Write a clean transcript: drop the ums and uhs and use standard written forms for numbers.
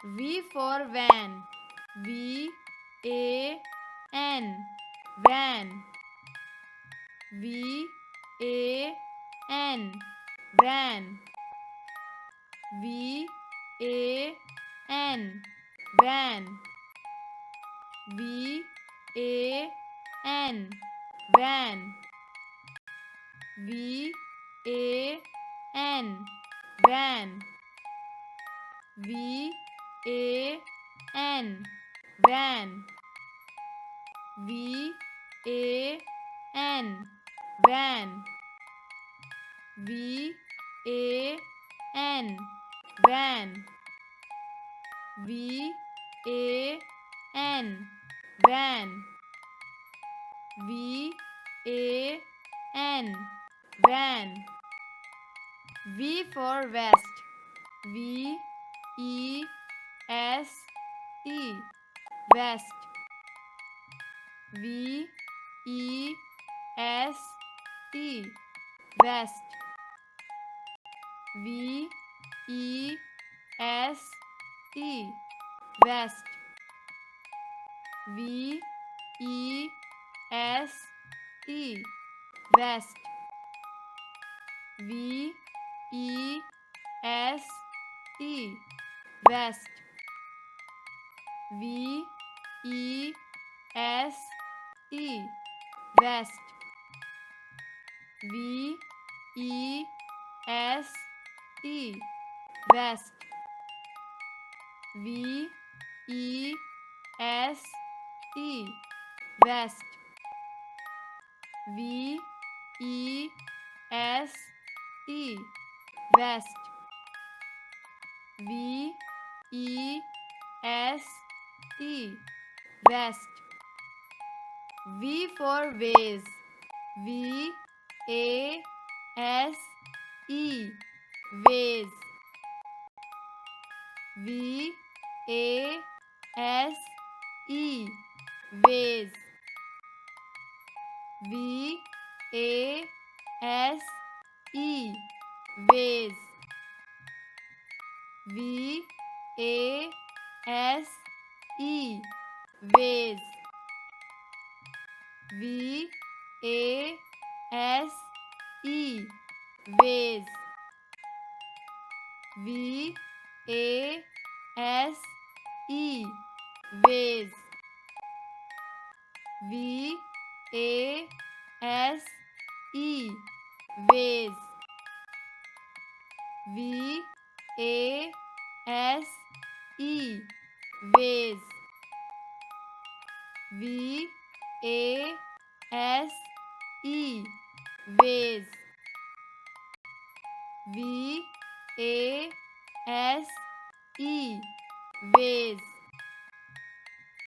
V for van. V-A-N. Van. V-A-N. Van. V-A-N. Van. V-A-N. Van. V-A-N. Van. V-A-N. Van. V-A-N. Van. V-A-N. Van. V-A-N. Van. V-A-N. Van. V for vest. V-E-S-T. Vest. V-E-S-T. Vest. V-E-S-T. Vest. V-E-S-T. Vest. V-E-S-T. Vest. V-E-S-T. Vest. V-E-S-T. Vest. V-E-S-T. Vest. V-E-S-T. Vest. V-E-S-T. Vest. V for vase. V-A-S-E. Vase. V-A-S-E. Vase. V-A-S-E. Vase. V-A-S-E. Vase. V-A-S-E. Vase. V-A-S-E. Vase. V-A-S-E. Vase. V-A-S-E. Vase. V-A-S-E. Vase. V-A-S-E. Vase.